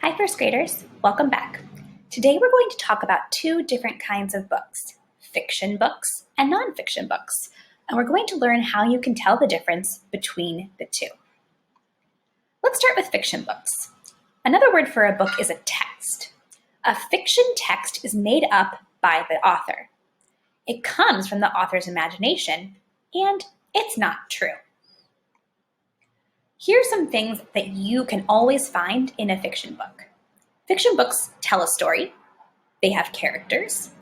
Hi, first graders. Welcome back. Today we're going to talk about two different kinds of books, fiction books and nonfiction books, and we're going to learn how you can tell the difference between the two. Let's start with fiction books. Another word for a book is a text. A fiction text is made up by the author. It comes from the author's imagination, and it's not true. Here are some things that you can always find in a fiction book. Fiction books tell a story. They have characters.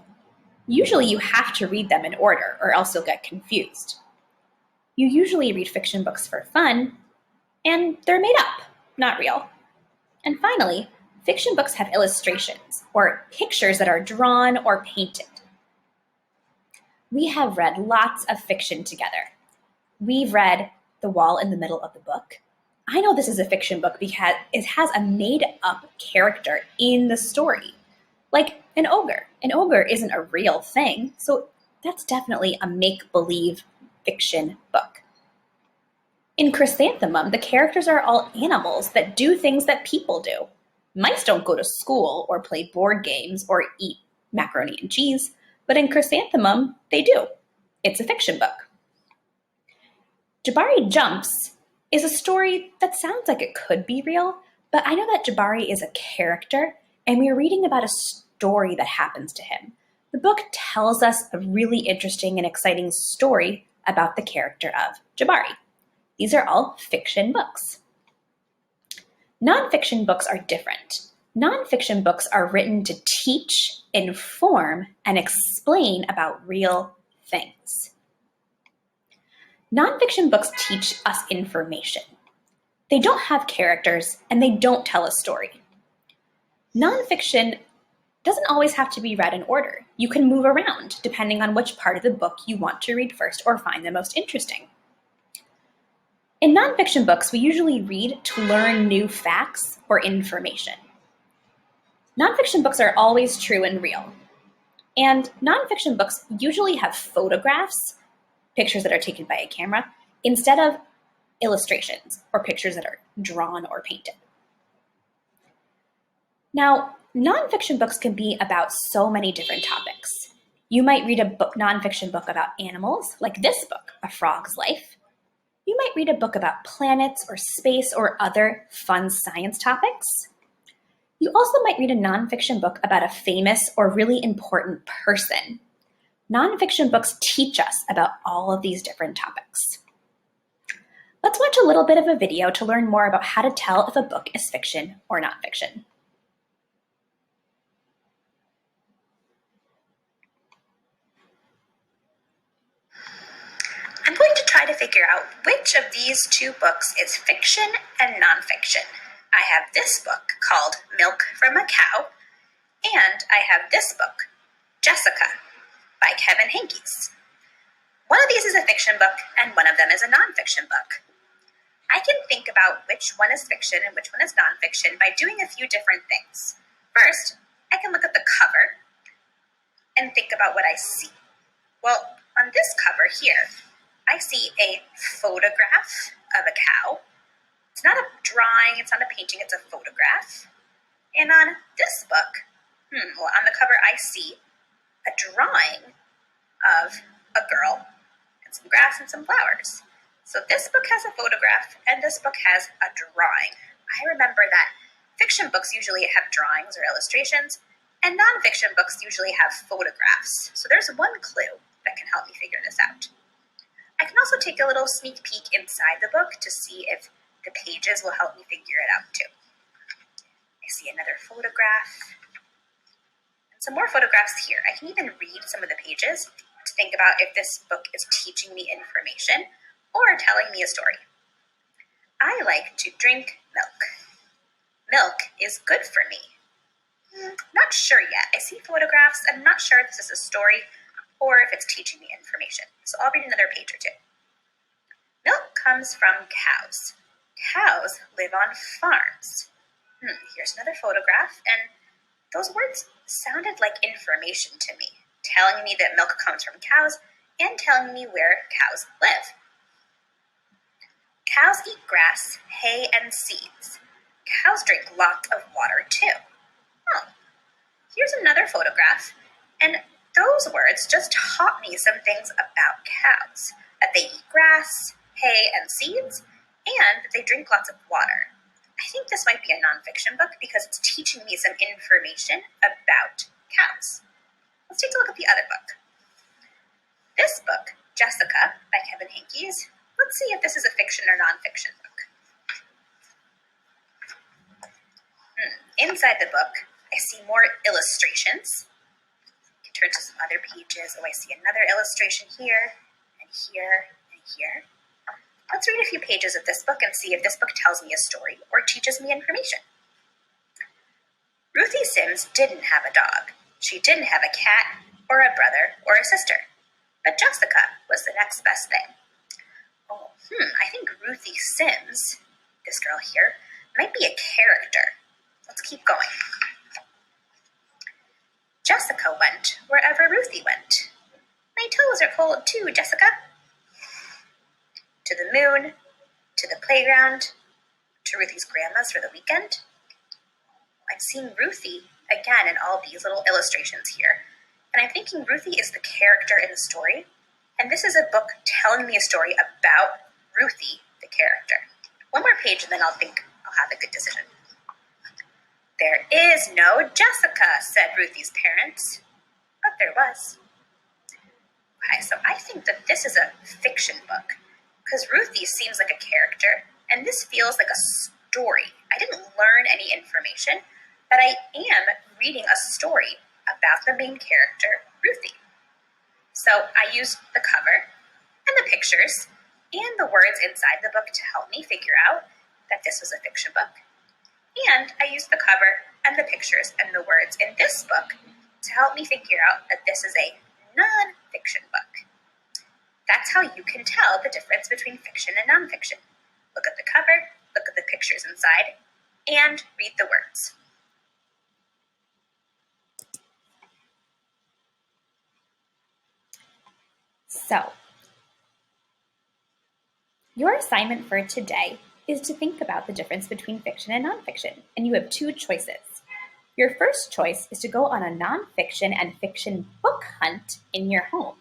Usually you have to read them in order or else you'll get confused. You usually read fiction books for fun, and they're made up, not real. And finally, fiction books have illustrations or pictures that are drawn or painted. We have read lots of fiction together. We've read The Wall in the Middle of the Book. I know this is a fiction book because it has a made-up character in the story, like an ogre. An ogre isn't a real thing, so that's definitely a make-believe fiction book. In Chrysanthemum, the characters are all animals that do things that people do. Mice don't go to school or play board games or eat macaroni and cheese, but in Chrysanthemum, they do. It's a fiction book. Jabari Jumps is a story that sounds like it could be real, but I know that Jabari is a character, and we're reading about a story that happens to him. The book tells us a really interesting and exciting story about the character of Jabari. These are all fiction books. Nonfiction books are different. Nonfiction books are written to teach, inform, and explain about real things. Nonfiction books teach us information. They don't have characters and they don't tell a story. Nonfiction doesn't always have to be read in order. You can move around depending on which part of the book you want to read first or find the most interesting. In nonfiction books, we usually read to learn new facts or information. Nonfiction books are always true and real. And nonfiction books usually have photographs, pictures that are taken by a camera, instead of illustrations or pictures that are drawn or painted. Now, nonfiction books can be about so many different topics. You might read a nonfiction book about animals, like this book, A Frog's Life. You might read a book about planets or space or other fun science topics. You also might read a nonfiction book about a famous or really important person. Nonfiction books teach us about all of these different topics. Let's watch a little bit of a video to learn more about how to tell if a book is fiction or nonfiction. I'm going to try to figure out which of these two books is fiction and nonfiction. I have this book called Milk from a Cow, and I have this book, Jessica, by Kevin Henkes. One of these is a fiction book, and one of them is a nonfiction book. I can think about which one is fiction and which one is nonfiction by doing a few different things. First, I can look at the cover and think about what I see. Well, on this cover here, I see a photograph of a cow. It's not a drawing, it's not a painting, it's a photograph. And on this book, on the cover I see a drawing of a girl and some grass and some flowers. So this book has a photograph and this book has a drawing. I remember that fiction books usually have drawings or illustrations, and nonfiction books usually have photographs. So there's one clue that can help me figure this out. I can also take a little sneak peek inside the book to see if the pages will help me figure it out too. I see another photograph. Some more photographs here. I can even read some of the pages to think about if this book is teaching me information or telling me a story. I like to drink milk. Milk is good for me. Not sure yet. I see photographs. I'm not sure if this is a story or if it's teaching me information. So I'll read another page or two. Milk comes from cows. Cows live on farms. Here's another photograph, and those words sounded like information to me, telling me that milk comes from cows and telling me where cows live. Cows eat grass, hay, and seeds. Cows drink lots of water too. Oh, here's another photograph, and those words just taught me some things about cows, that they eat grass, hay, and seeds, and that they drink lots of water. I think this might be a nonfiction book because it's teaching me some information about cows. Let's take a look at the other book. This book, Jessica, by Kevin Henkes. Let's see if this is a fiction or nonfiction book. Inside the book, I see more illustrations. I can turn to some other pages. Oh, I see another illustration here, and here, and here. Let's read a few pages of this book and see if this book tells me a story or teaches me information. Ruthie Sims didn't have a dog. She didn't have a cat, or a brother, or a sister. But Jessica was the next best thing. Oh, I think Ruthie Sims, this girl here, might be a character. Let's keep going. Jessica went wherever Ruthie went. My toes are cold too, Jessica. To the moon, to the playground, to Ruthie's grandma's for the weekend. I'm seeing Ruthie again in all these little illustrations here, and I'm thinking Ruthie is the character in the story, and this is a book telling me a story about Ruthie, the character. One more page and then I'll think I'll have a good decision. There is no Jessica, said Ruthie's parents, but there was. Okay, so I think that this is a fiction book, because Ruthie seems like a character, and this feels like a story. I didn't learn any information, but I am reading a story about the main character, Ruthie. So I used the cover and the pictures and the words inside the book to help me figure out that this was a fiction book. And I used the cover and the pictures and the words in this book to help me figure out that this is a non-fiction book. That's how you can tell the difference between fiction and nonfiction. Look at the cover, look at the pictures inside, and read the words. So, your assignment for today is to think about the difference between fiction and nonfiction, and you have two choices. Your first choice is to go on a nonfiction and fiction book hunt in your home.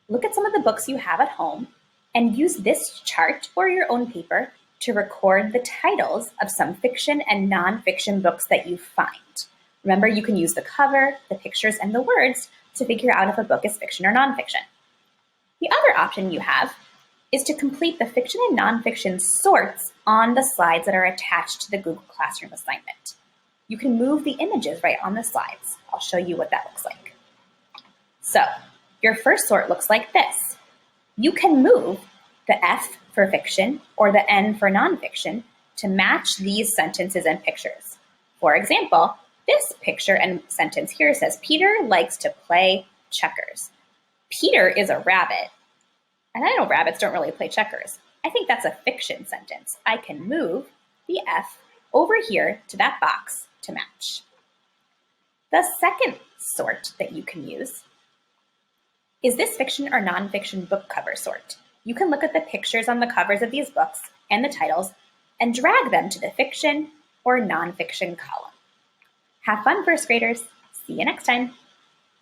Look at some of the books you have at home and use this chart or your own paper to record the titles of some fiction and nonfiction books that you find. Remember, you can use the cover, the pictures, and the words to figure out if a book is fiction or nonfiction. The other option you have is to complete the fiction and nonfiction sorts on the slides that are attached to the Google Classroom assignment. You can move the images right on the slides. I'll show you what that looks like. So, your first sort looks like this. You can move the F for fiction or the N for nonfiction to match these sentences and pictures. For example, this picture and sentence here says, Peter likes to play checkers. Peter is a rabbit, and I know rabbits don't really play checkers. I think that's a fiction sentence. I can move the F over here to that box to match. The second sort that you can use is this fiction or nonfiction book cover sort. You can look at the pictures on the covers of these books and the titles and drag them to the fiction or nonfiction column. Have fun, first graders. See you next time.